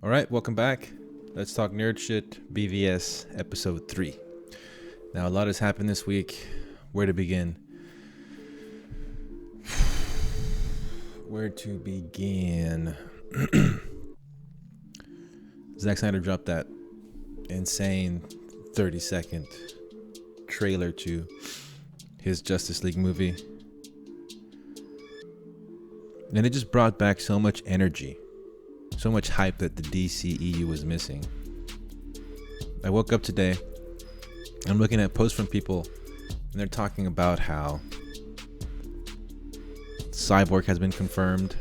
All right, welcome back. Let's talk nerd shit, BvS episode 3. Now, a lot has happened this week. Where to begin? Where to begin? Zack Snyder dropped that insane 30-second trailer to his Justice League movie. And it just brought back so much energy, so much hype that the DCEU was missing. I woke up today, I'm looking at posts from people, and they're talking about how Cyborg has been confirmed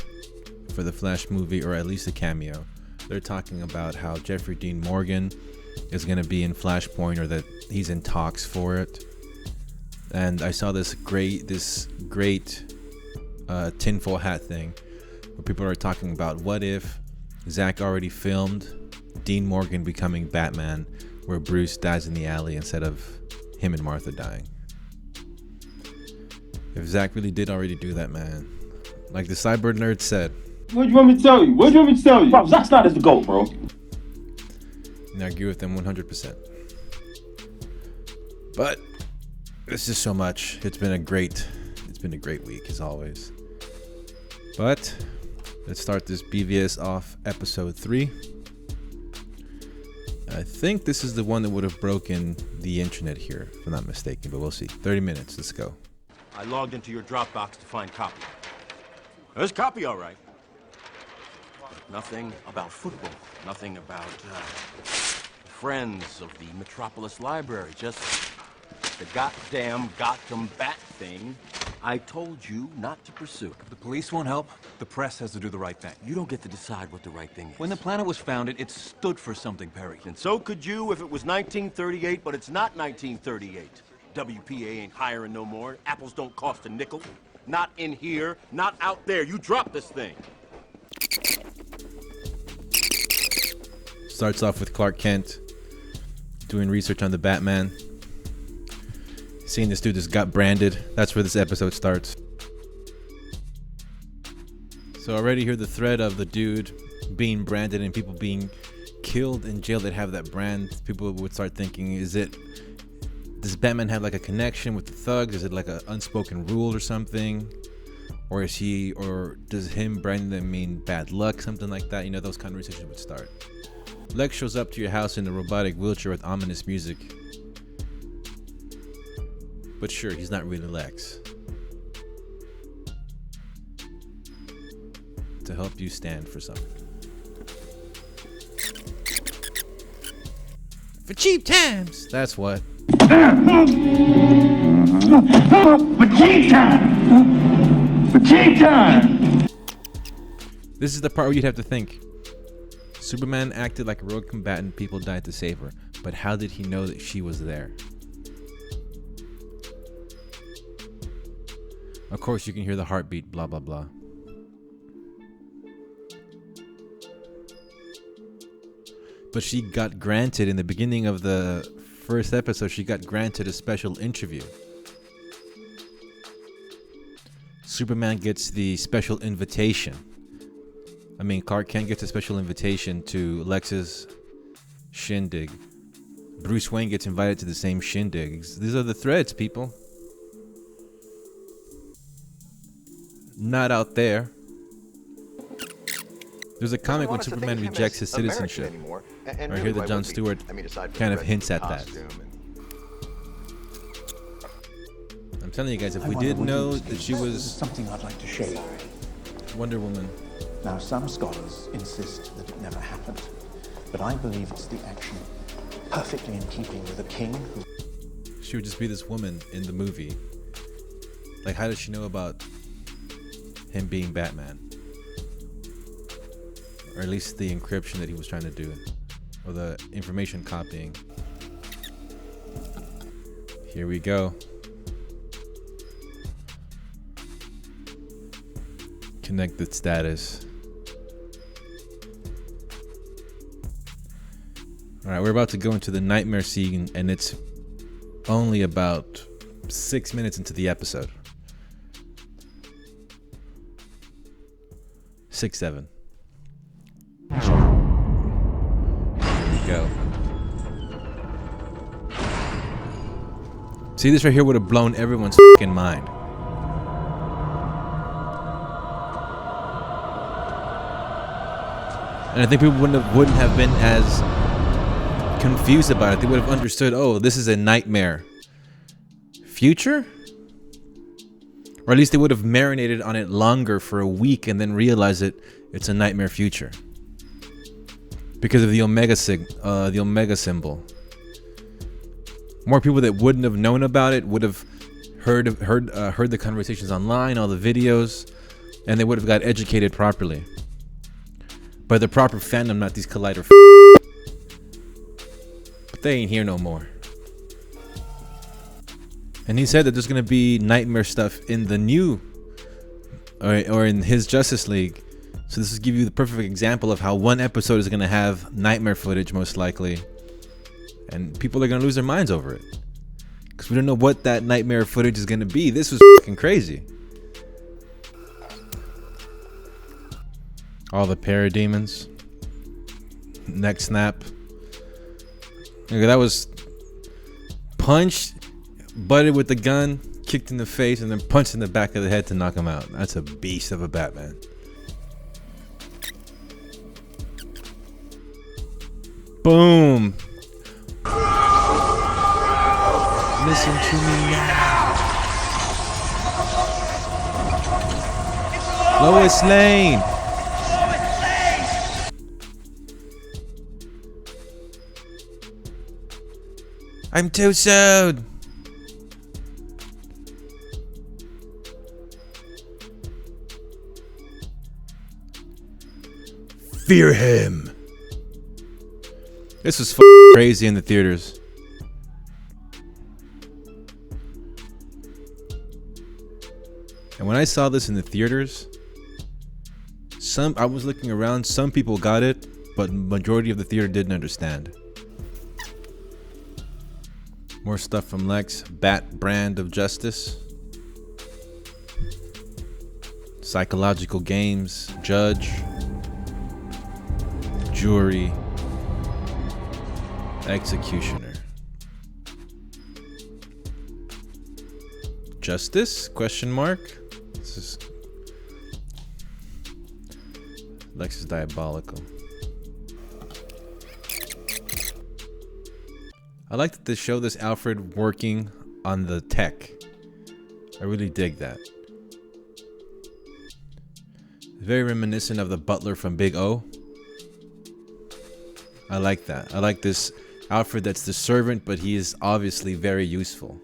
for the Flash movie, or at least a cameo. They're talking about how Jeffrey Dean Morgan is going to be in Flashpoint, or that he's in talks for it. And I saw this great tinfoil hat thing where people are talking about, what if Zack already filmed Dean Morgan becoming Batman, where Bruce dies in the alley instead of him and Martha dying? If Zack really did already do that, man, like the Cyber Nerd said. What do you want me to tell you? Bro, Zack Snyder's the GOAT, bro. And I agree with them 100%. But it's just so much. It's been a great week as always. But let's start this BvS off episode 3. I think this is the one that would have broken the internet here, if I'm not mistaken, but we'll see. 30 minutes, let's go. I logged into your Dropbox to find copy. There's copy, all right. But nothing about football. Nothing about friends of the Metropolis Library. Just the goddamn Gotham Bat thing I told you not to pursue. The police won't help. The press has to do the right thing. You don't get to decide what the right thing is. When the planet was founded, it stood for something, Perry. And so could you if it was 1938, but it's not 1938. WPA ain't hiring no more. Apples don't cost a nickel. Not in here, not out there. You drop this thing. Starts off with Clark Kent doing research on the Batman. Seeing this dude just got branded. That's where this episode starts. So already hear the thread of the dude being branded and people being killed in jail that have that brand. People would start thinking, does Batman have like a connection with the thugs? Is it like an unspoken rule or something? Or does him branding them mean bad luck? Something like that. You know, those kind of researches would start. Lex shows up to your house in a robotic wheelchair with ominous music. But sure, he's not really Lex. To help you stand for something. For cheap times! That's what. For cheap time! For cheap time! This is the part where you'd have to think. Superman acted like a rogue combatant, people died to save her. But how did he know that she was there? Of course, you can hear the heartbeat, blah, blah, blah. But she got granted, in the beginning of the first episode, she got granted a special interview. Superman gets the special invitation. Clark Kent gets a special invitation to Lex's shindig. Bruce Wayne gets invited to the same shindig. These are the threads, people. Not out there. There's a comic when Superman rejects his citizenship. I hear that Jon Stewart kind of hints at that. I'm telling you guys, if we did know that she was something I'd like to show you. Wonder Woman. Now, some scholars insist that it never happened, but I believe it's the action perfectly in keeping with a king who... She would just be this woman in the movie. Like, how does she know about him being Batman? Or at least the encryption that he was trying to do, or the information copying. Here we go. Connected status. Alright, we're about to go into the nightmare scene, and it's only about 6 minutes into the episode. 6, 7. go. See, this right here would have blown everyone's fucking mind. And I think people wouldn't have been as confused about it. They would have understood, oh, this is a nightmare future? Or at least they would have marinated on it longer for a week and then realized it's a nightmare future. Because of the omega symbol. More people that wouldn't have known about it would have heard the conversations online, all the videos, and they would have got educated properly. By the proper fandom, not these collider but they ain't here no more. And he said that there's gonna be nightmare stuff in the new or in his Justice League. So this will give you the perfect example of how one episode is gonna have nightmare footage most likely. And people are gonna lose their minds over it. Because we don't know what that nightmare footage is gonna be. This was fucking crazy. All the parademons. Neck snap. Okay, that was punched, butted with the gun, kicked in the face, and then punched in the back of the head to knock him out. That's a beast of a Batman. Boom. Listen to me now. Lois Lane. I'm too soon. Fear him. This was crazy in the theaters. And when I saw this in the theaters, I was looking around, some people got it, but majority of the theater didn't understand. More stuff from Lex. Bat brand of justice. Psychological games. Judge. Jury. Executioner. Justice? Question mark. This is Lex is diabolical. I like that they show this Alfred working on the tech. I really dig that. Very reminiscent of the butler from Big O. I like that. I like this Alfred that's the servant, but he is obviously very useful.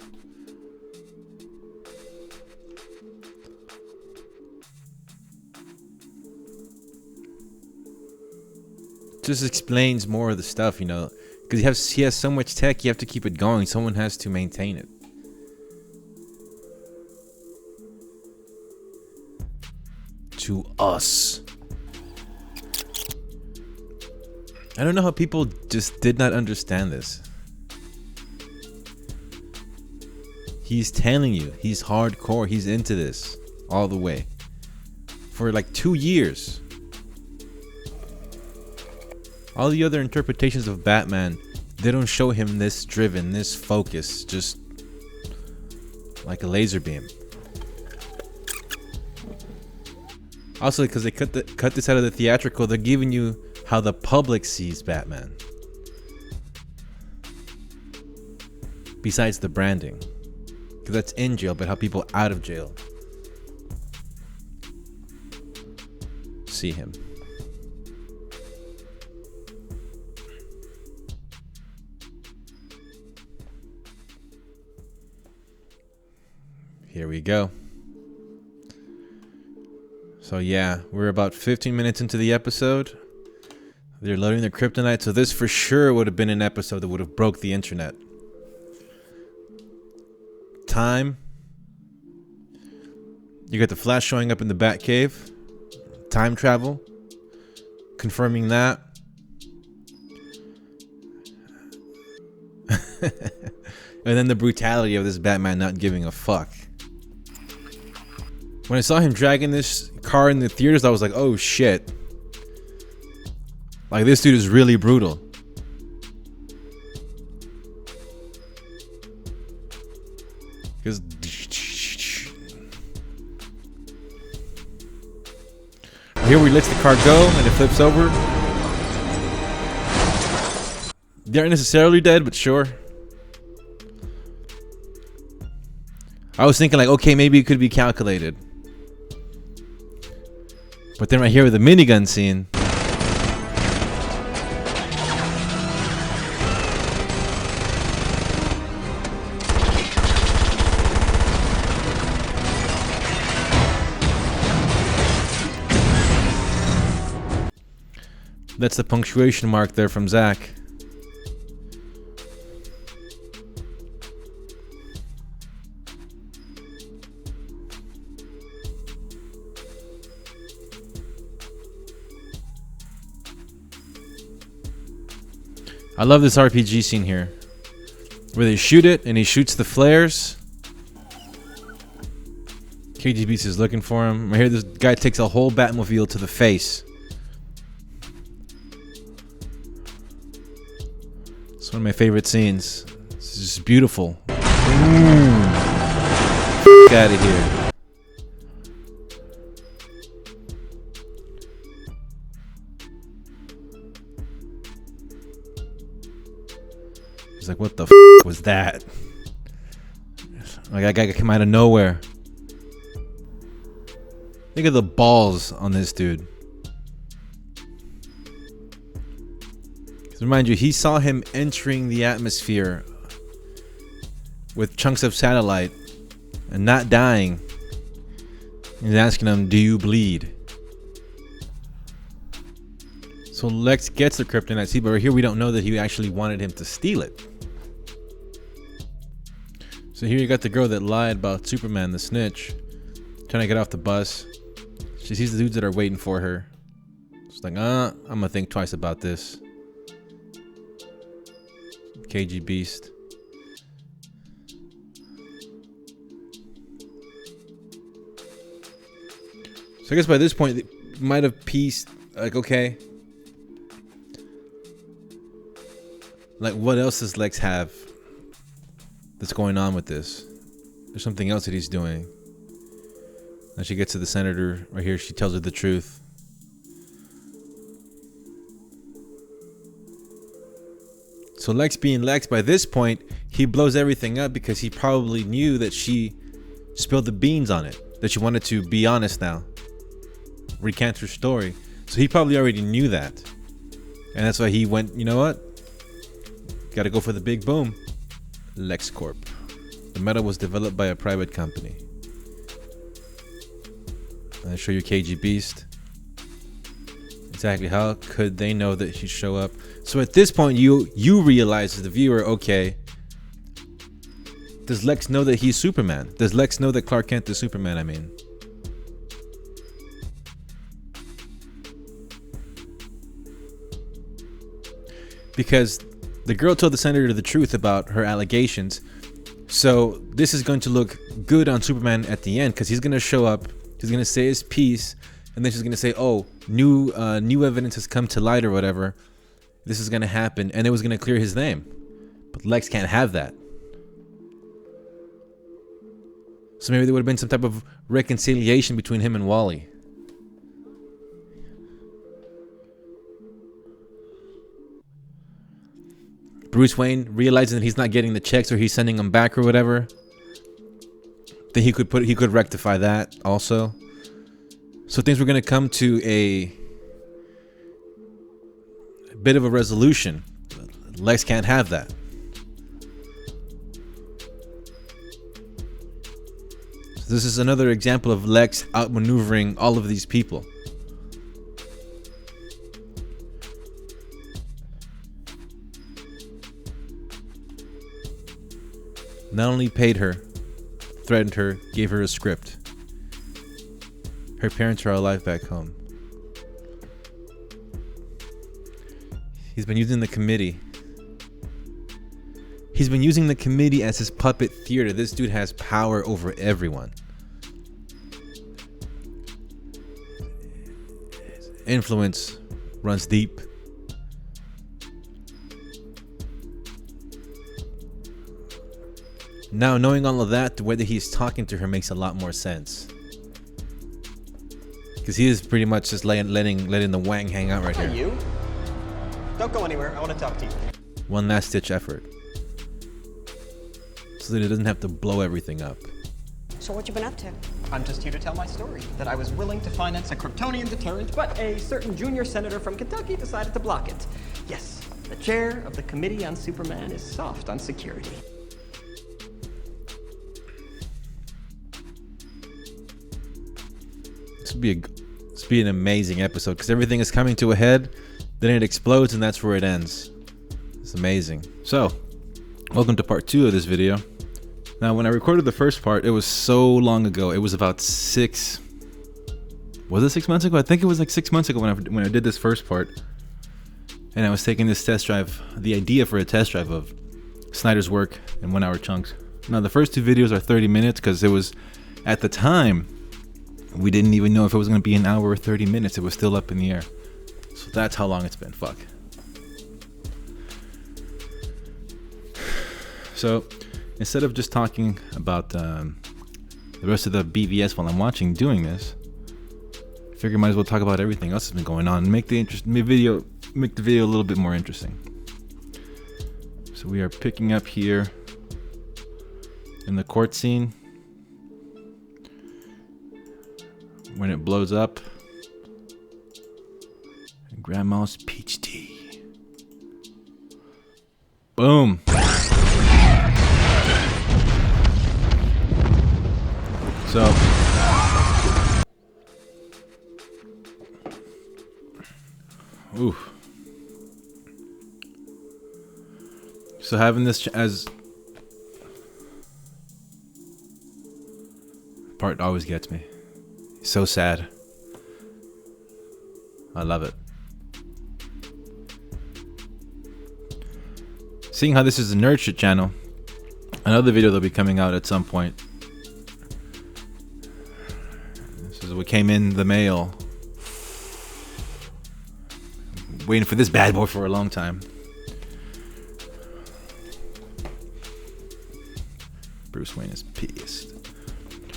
Just explains more of the stuff, you know. Because he has so much tech, you have to keep it going. Someone has to maintain it. To us. I don't know how people just did not understand this. He's telling you, he's hardcore, he's into this all the way. For like 2 years. All the other interpretations of Batman, they don't show him this driven, this focused, just like a laser beam. Also, because they cut this out of the theatrical, they're giving you how the public sees Batman. Besides the branding. Because that's in jail, but how people out of jail see him. Here we go. So yeah, we're about 15 minutes into the episode. They're loading the kryptonite, so this for sure would have been an episode that would have broke the internet. Time. You got the Flash showing up in the Batcave. Time travel. Confirming that. And then the brutality of this Batman not giving a fuck. When I saw him dragging this car in the theaters, I was like, oh shit. Like, this dude is really brutal. Because here we let the car go and it flips over. They aren't necessarily dead, but sure. I was thinking like, okay, maybe it could be calculated. But then right here with the minigun scene. That's the punctuation mark there from Zach. I love this RPG scene here, where they shoot it and he shoots the flares. KGB is looking for him. Right here, this guy takes a whole Batmobile to the face. It's one of my favorite scenes. It's just beautiful. Get out of here. He's like, what the was that? Like, that guy came out of nowhere. Look at the balls on this dude. Remind you, he saw him entering the atmosphere with chunks of satellite and not dying. He's asking him, do you bleed? So Lex gets the kryptonite seed, but right here we don't know that he actually wanted him to steal it. So here you got the girl that lied about Superman, the snitch, trying to get off the bus. She sees the dudes that are waiting for her. She's like, I'm gonna think twice about this. KG Beast. So I guess by this point, it might have pieced, like, okay. Like, what else does Lex have that's going on with this? There's something else that he's doing. And she gets to the senator right here. She tells her the truth. So Lex being Lex, by this point, he blows everything up because he probably knew that she spilled the beans on it. That she wanted to be honest now. Recant her story. So he probably already knew that. And that's why he went, you know what? Gotta go for the big boom. LexCorp. The metal was developed by a private company. And I show you KG Beast. Exactly how could they know that he'd show up? So at this point, you realize as the viewer, okay, does Lex know that he's Superman? Does Lex know that Clark Kent is Superman, I mean? Because the girl told the senator the truth about her allegations. So this is going to look good on Superman at the end, because he's going to show up, he's going to say his piece, and then she's going to say, oh, new evidence has come to light or whatever. This is going to happen, and it was going to clear his name. But Lex can't have that. So maybe there would have been some type of reconciliation between him and Wally. Bruce Wayne realizing that he's not getting the checks, or he's sending them back or whatever. Then he could rectify that also. So things were going to come to a bit of a resolution. Lex can't have that. So this is another example of Lex outmaneuvering all of these people. Not only paid her, threatened her, gave her a script. Her parents are alive back home. He's been using the committee. He's been using the committee as his puppet theater. This dude has power over everyone. His influence runs deep. Now, knowing all of that, the way that he's talking to her makes a lot more sense. Because he is pretty much just letting the wang hang out right here. You? Don't go anywhere. I want to talk to you. One last ditch effort. So that it doesn't have to blow everything up. So what you been up to? I'm just here to tell my story. That I was willing to finance a Kryptonian deterrent, but a certain junior senator from Kentucky decided to block it. Yes, the chair of the Committee on Superman is soft on security. This would be an amazing episode because everything is coming to a head, then it explodes, and that's where it ends. It's amazing. So, welcome to part 2 of this video. Now, when I recorded the first part, it was so long ago. It was about was it 6 months ago? I think it was like 6 months ago when I did this first part. And I was taking this test drive, the idea for a test drive of Snyder's work in 1 hour chunks. Now, the first 2 videos are 30 minutes because it was, at the time, we didn't even know if it was going to be an hour or 30 minutes. It was still up in the air. So that's how long it's been. Fuck. So, instead of just talking about the rest of the BvS while I'm doing this, I figure I might as well talk about everything else that's been going on and make the video a little bit more interesting. So we are picking up here in the court scene when it blows up. And Grandma's peach tea. Boom. So, ooh. So having this as part always gets me. So sad. I love it. Seeing how this is a NERDSHYT channel, another video that'll be coming out at some point. This is what came in the mail. Waiting for this bad boy for a long time. Bruce Wayne is pissed.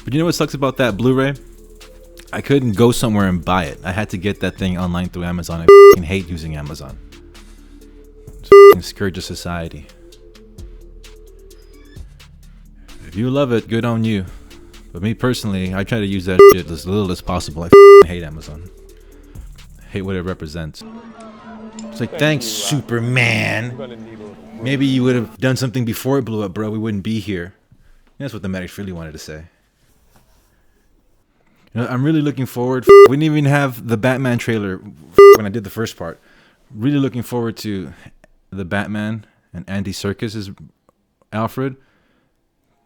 But you know what sucks about that Blu-ray? I couldn't go somewhere and buy it. I had to get that thing online through Amazon. I f***ing hate using Amazon. It's a f***ing scourge of society. If you love it, good on you. But me personally, I try to use that shit as little as possible. I f***ing hate Amazon. I hate what it represents. It's like, thanks, Superman. Maybe you would have done something before it blew up, bro. We wouldn't be here. That's what the medics really wanted to say. You know, I'm really looking forward. We didn't even have the Batman trailer when I did the first part. Really looking forward to the Batman and Andy Serkis' Alfred.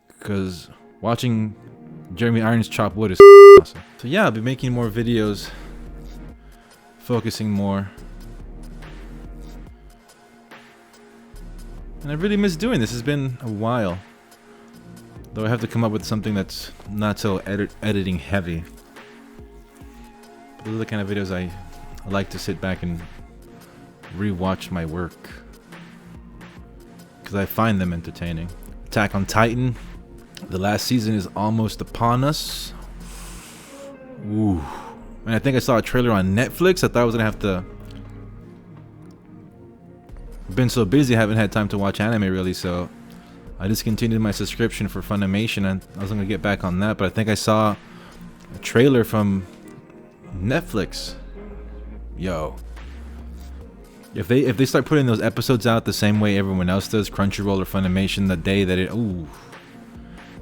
Because watching Jeremy Irons chop wood is awesome. So yeah, I'll be making more videos. Focusing more. And I really miss doing this. It's been a while. Though I have to come up with something that's not so editing heavy. Those are the kind of videos I like to sit back and rewatch my work. Because I find them entertaining. Attack on Titan. The last season is almost upon us. Ooh. And I think I saw a trailer on Netflix. I thought I was going to have to... I've been so busy I haven't had time to watch anime really, so... I discontinued my subscription for Funimation and I was going to get back on that, but I think I saw a trailer from Netflix. Yo. If they start putting those episodes out the same way everyone else does, Crunchyroll or Funimation, the day that it... Ooh.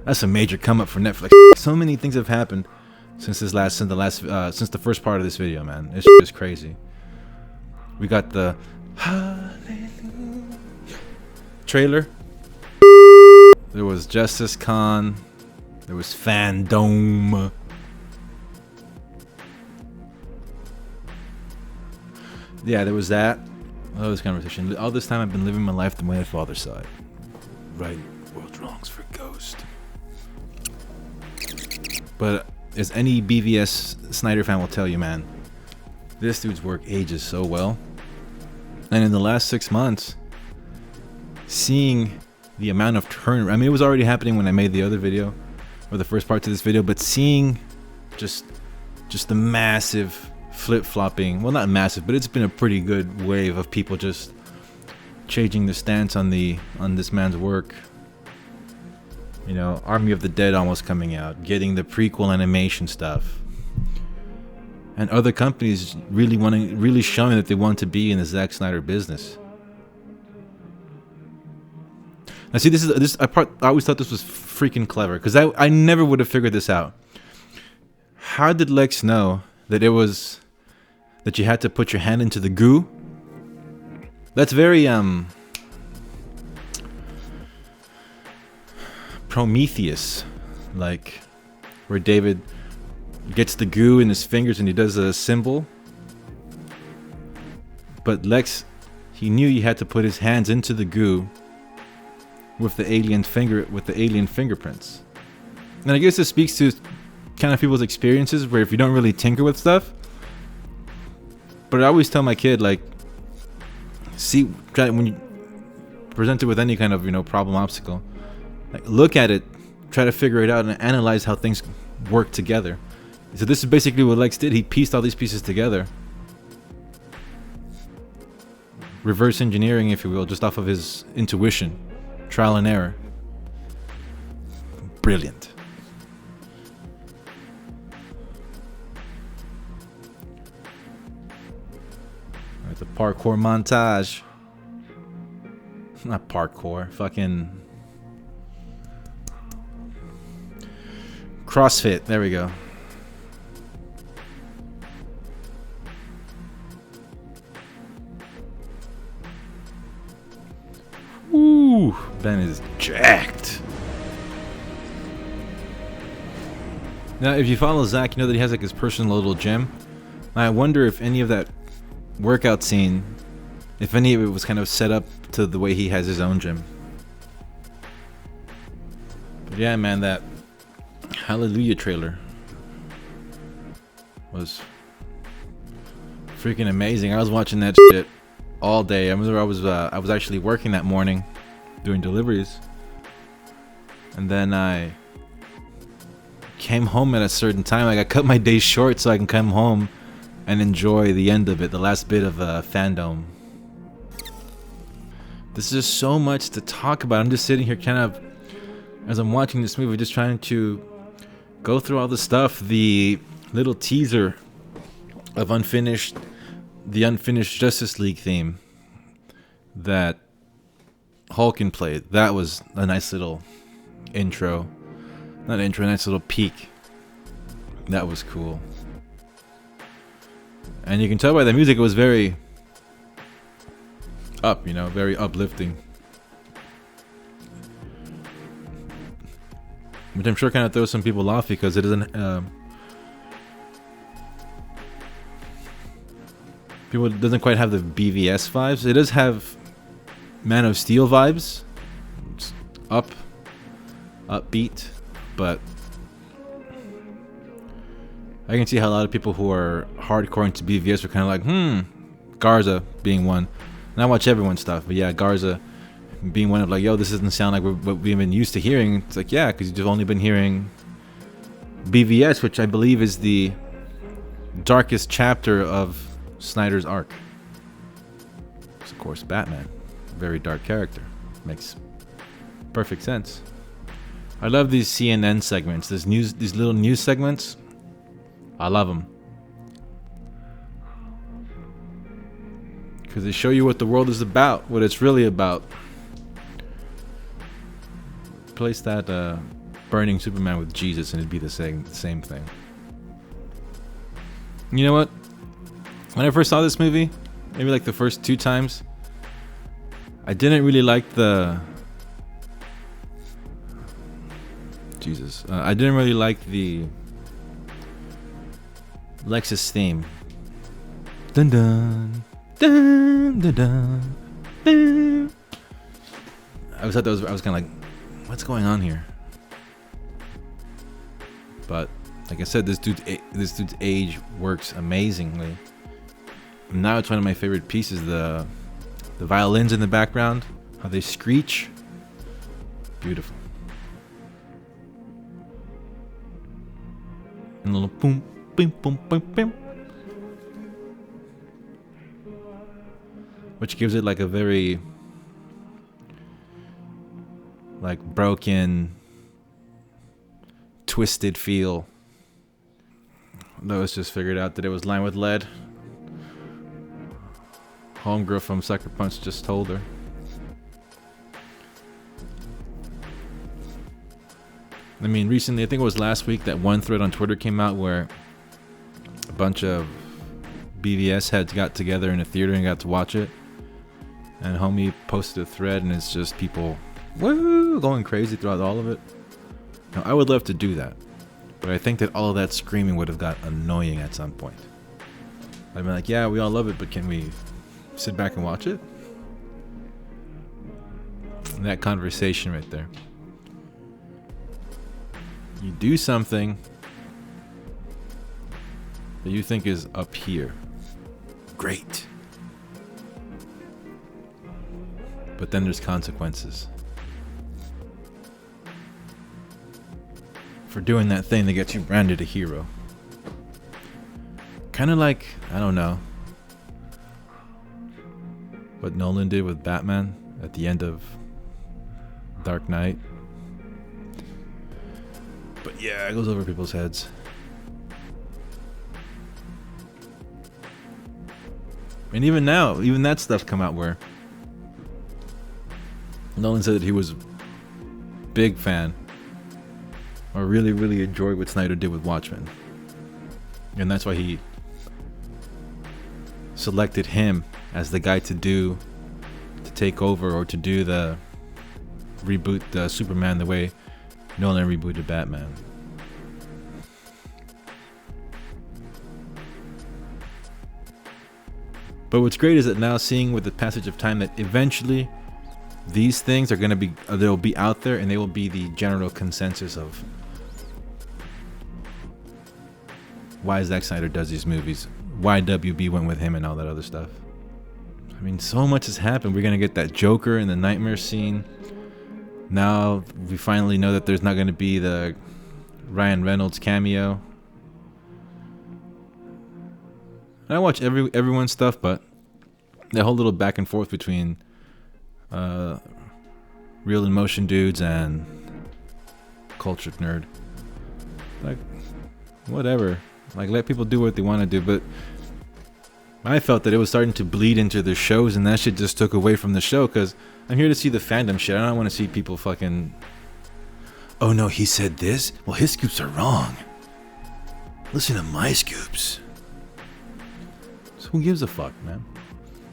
That's a major come up for Netflix. So many things have happened since since the first part of this video, man. It's just crazy. We got the Hallelujah trailer. There was Justice Con. There was Fandom. Yeah, there was that. All this conversation. All this time I've been living my life the way my father saw it. Right, world wrongs for Ghost. But as any BvS Snyder fan will tell you, man, this dude's work ages so well. And in the last 6 months, seeing the amount of turn. I mean, it was already happening when I made the other video, or the first part to this video, but seeing just the massive flip-flopping, well, not massive, but it's been a pretty good wave of people just changing the stance on this man's work. You know, Army of the Dead almost coming out, getting the prequel animation stuff, and other companies really showing that they want to be in the Zack Snyder business. Now, see, I always thought this was freaking clever, because I never would have figured this out. How did Lex know that that you had to put your hand into the goo? That's very Prometheus, like, where David gets the goo in his fingers and he does a symbol. But Lex, he knew he had to put his hands into the goo with the alien fingerprints. And I guess this speaks to kind of people's experiences where if you don't really tinker with stuff. But I always tell my kid, like, try when you presented with any kind of, you know, problem, obstacle, like, look at it, try to figure it out, and analyze how things work together. So this is basically what Lex did. He pieced all these pieces together, reverse engineering, if you will, just off of his intuition, trial and error. Brilliant. All right, the parkour montage. Not parkour, fucking CrossFit. There we go. Ooh, Ben is jacked. Now, if you follow Zach, you know that he has like his personal little gym. I wonder if any of that workout scene, if any of it was kind of set up to the way he has his own gym. But yeah, man, that Hallelujah trailer was freaking amazing. I was watching that shit all day. I remember I was actually working that morning doing deliveries, and then I came home at a certain time. Like, I cut my day short so I can come home and enjoy the end of it, the last bit of fandom. This is just so much to talk about. I'm just sitting here kind of, as I'm watching this movie, just trying to go through all the stuff. The little teaser of the unfinished Justice League theme that Hulkin played. That was a nice little intro. Not intro, a nice little peek. That was cool. And you can tell by the music it was very up, you know, very uplifting. Which I'm sure kind of throws some people off because it doesn't. It doesn't quite have the BvS vibes. It does have Man of Steel vibes. It's upbeat, but I can see how a lot of people who are hardcore into BvS are kind of like, Garza being one. And I watch everyone's stuff, but yeah, Garza being one of like, yo, this doesn't sound like what we've been used to hearing. It's like, yeah, because you've only been hearing BvS, which I believe is the darkest chapter of Snyder's arc. It's, of course, Batman. Very dark character. Makes perfect sense. I love these CNN segments, these little news segments. I love them. Because they show you what the world is about, what it's really about. Replace that burning Superman with Jesus and it'd be the same thing. You know what? When I first saw this movie, maybe like the first 2 times, I didn't really like the... I didn't really like the Lexus theme. Dun dun dun dun dun dun. I was kind of like, what's going on here? But like I said, this dude's age works amazingly. And now it's one of my favorite pieces. The violins in the background, how they screech. Beautiful. And a little boom, boom, boom, boom, boom. Which gives it like a very like broken, twisted feel. Lois just figured out that it was lined with lead. Homegirl from Sucker Punch just told her. I mean, recently, I think it was last week, that one thread on Twitter came out where a bunch of BvS heads got together in a theater and got to watch it. And homie posted a thread, and it's just people woo, going crazy throughout all of it. Now, I would love to do that, but I think that all of that screaming would have got annoying at some point. I'd be like, yeah, we all love it, but can we sit back and watch it? And that conversation right there. You do something that you think is up here. Great. But then there's consequences for doing that thing that gets you branded a hero. Kind of like, I don't know, what Nolan did with Batman at the end of Dark Knight. But yeah, it goes over people's heads. And even now, even that stuff come out where Nolan said that he was a big fan, or really, really enjoyed what Snyder did with Watchmen. And that's why he selected him as the guy to take over, or to do the reboot the Superman the way Nolan rebooted Batman. But what's great is that now, seeing with the passage of time, that eventually these things are going to be, they'll be out there, and they will be the general consensus of why Zack Snyder does these movies, why WB went with him, and all that other stuff. I mean, so much has happened. We're going to get that Joker in the nightmare scene. Now we finally know that there's not going to be the Ryan Reynolds cameo. And I watch everyone's stuff, but that whole little back and forth between Real in Motion dudes and Cultured Nerd, like, whatever. Like, let people do what they want to do. But I felt that it was starting to bleed into the shows, and that shit just took away from the show, because I'm here to see the fandom shit. I don't want to see people fucking, oh no, he said this? Well, his scoops are wrong. Listen to my scoops. So who gives a fuck, man?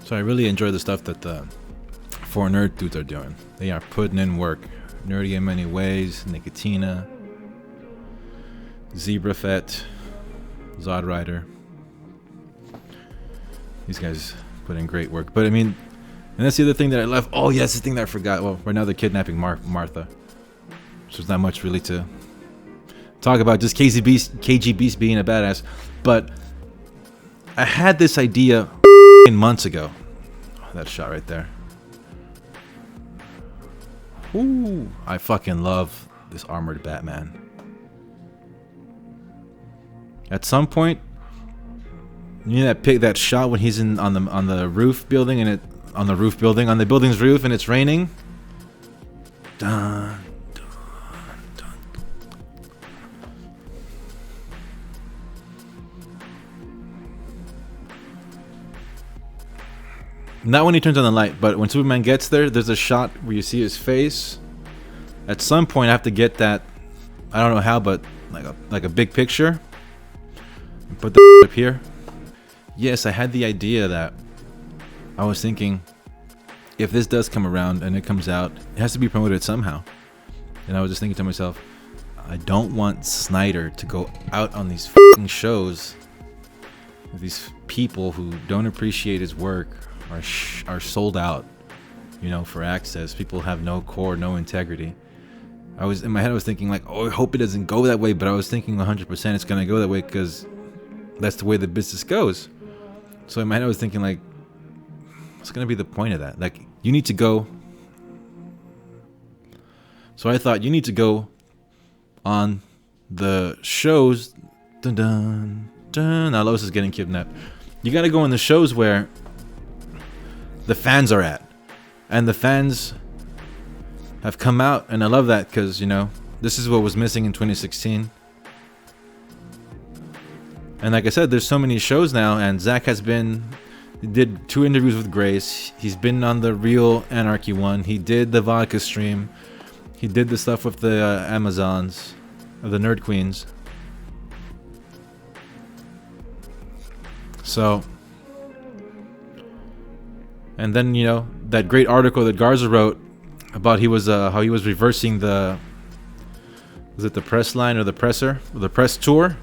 So I really enjoy the stuff that the 4 nerd dudes are doing. They are putting in work. Nerdy in Many Ways, Nicotina, Zebrafet, Zod Rider. These guys put in great work. But I mean, and that's the other thing that I left. Oh yes, the thing that I forgot. Well, right now they're kidnapping Martha. So there's not much really to talk about. Just KG Beast being a badass. But I had this idea months ago. Oh, that shot right there. Ooh, I fucking love this armored Batman. At some point, you know that shot when he's on the roof building, and on the building's roof, and it's raining. Dun, dun, dun. Not when he turns on the light, but when Superman gets there, there's a shot where you see his face. At some point, I have to get that. I don't know how, but like a big picture. And put the up here. Yes, I had the idea that I was thinking, if this does come around and it comes out, it has to be promoted somehow. And I was just thinking to myself, I don't want Snyder to go out on these fucking shows with these people who don't appreciate his work, are sold out, you know, for access. People have no core, no integrity. I was in my head, I was thinking like, oh, I hope it doesn't go that way, but I was thinking 100% it's gonna go that way because that's the way the business goes. So in my head, I was thinking like, what's gonna be the point of that? Like, you need to go. So I thought, you need to go on the shows. Dun dun dun. Now Lois is getting kidnapped. You got to go on the shows where the fans are at, and the fans have come out, and I love that because, you know, this is what was missing in 2016. And like I said, there's so many shows now, and Zach has been, he did 2 interviews with Grace. He's been on the Real Anarchy one. He did the vodka stream. He did the stuff with the Amazons, the Nerd Queens. So, and then, you know, that great article that Garza wrote about how he was reversing the, was it the press line or the presser, or the press tour?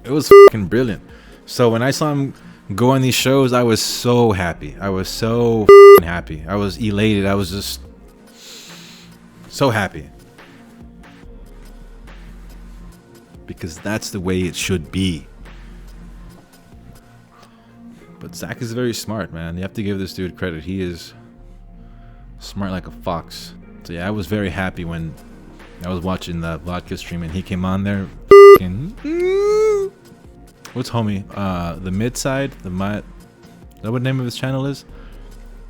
It was fucking brilliant. So when I saw him go on these shows, I was so happy. I was so happy. I was elated. I was just so happy. Because that's the way it should be. But Zach is very smart, man. You have to give this dude credit. He is smart like a fox. So yeah, I was very happy when I was watching the vodka stream and he came on there. What's homie? The Midside? Is that what the name of his channel is?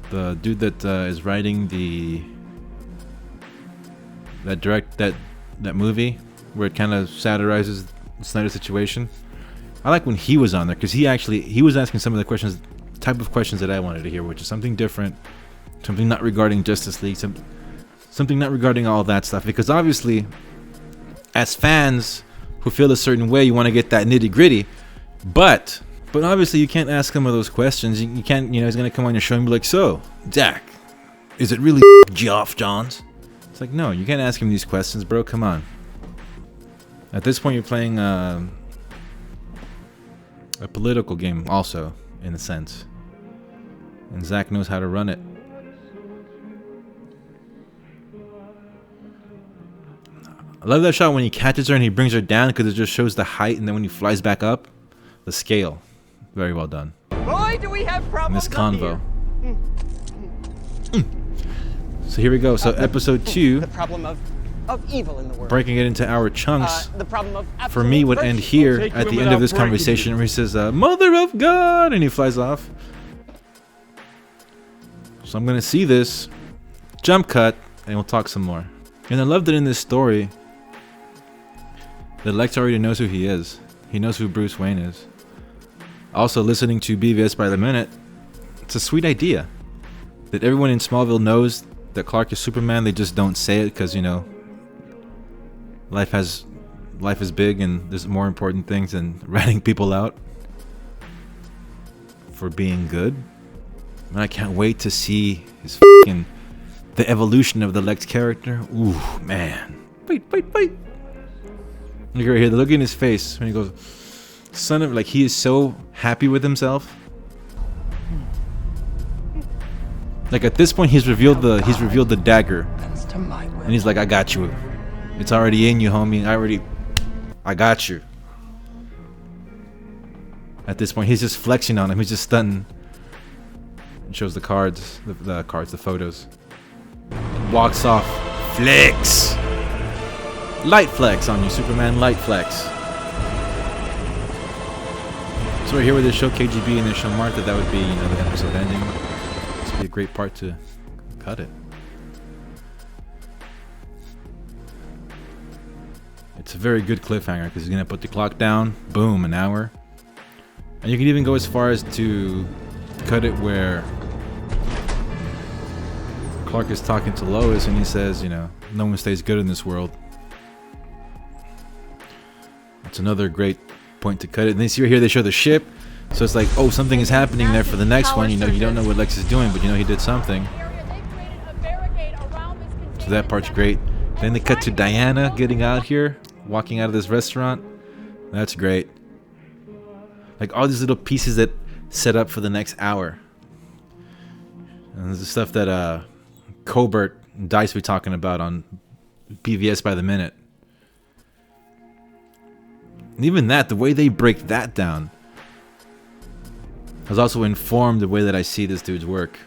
The dude that is writing that movie where it kind of satirizes the Snyder situation. I like when he was on there because he was asking some of the type of questions that I wanted to hear, which is something different, something not regarding Justice League, something not regarding all that stuff. Because obviously, as fans who feel a certain way, you want to get that nitty gritty, but obviously you can't ask him of those questions. You can't, you know, he's gonna come on your show and be like, "So, Jack, is it really Geoff Johns?" It's like, no, you can't ask him these questions, bro. Come on. At this point, you're playing a political game, also, in a sense, and Zach knows how to run it. I love that shot when he catches her and he brings her down because it just shows the height, and then when he flies back up, the scale. Very well done. Boy, do we have problems. In this convo. So here we go. So episode 2, The problem of evil in the world. breaking it into our chunks, The problem of for me would end here at the end of this conversation where he says, "Mother of God," and he flies off. So I'm gonna see this, jump cut, and we'll talk some more. And I love that in this story that Lex already knows who he is. He knows who Bruce Wayne is. Also, listening to BvS by the minute, it's a sweet idea that everyone in Smallville knows that Clark is Superman. They just don't say it because, you know, life is big and there's more important things than ratting people out for being good. And I can't wait to see the evolution of the Lex character. Ooh, man. Wait. Look right here. Look in his face when he goes, son of, like, he is so happy with himself. Like at this point, he's revealed the dagger, and he's like, "I got you. It's already in you, homie. I got you." At this point, he's just flexing on him. He's just stunting. It shows the cards, the photos. Walks off. Flex. Light flex on you, Superman. Light flex. So right here where they show KGB and they show Martha, that would be, you know, the episode ending. This would be a great part to cut it. It's a very good cliffhanger because he's gonna put the clock down. Boom, an hour. And you can even go as far as to cut it where Clark is talking to Lois and he says, you know, no one stays good in this world. It's another great point to cut it. And then see right here, they show the ship. So it's like, oh, something is happening there for the next one. You know, you don't know what Lex is doing, but you know he did something. So that part's great. Then they cut to Diana getting out here, walking out of this restaurant. That's great. Like all these little pieces that set up for the next hour. And this is stuff that Colbert and Dice will be talking about on BvS by the minute. And even that, the way they break that down has also informed the way that I see this dude's work.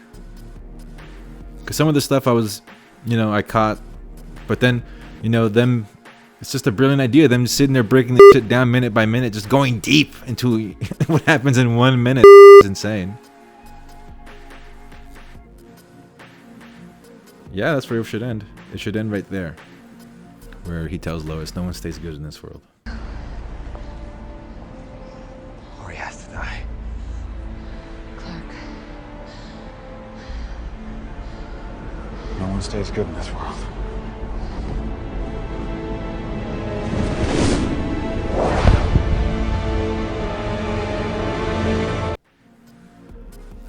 Because some of the stuff I caught, But then, you know, them, it's just a brilliant idea. Them sitting there breaking the shit down minute by minute, just going deep into what happens in 1 minute. It's insane. Yeah, that's where it should end. It should end right there, where he tells Lois, no one stays good in this world. Or he has to die. Clark. No one stays good in this world.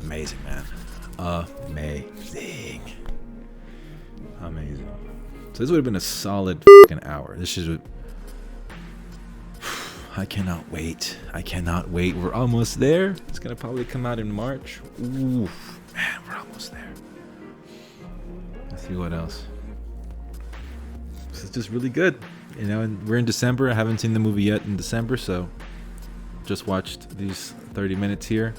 Amazing, man. Amazing. Amazing. So this would have been a solid fucking hour. This is. I cannot wait. I cannot wait. We're almost there. It's gonna probably come out in March. Ooh, man, we're almost there. Let's see what else. This is just really good. You know, and we're in December. I haven't seen the movie yet in December, so just watched these 30 minutes here.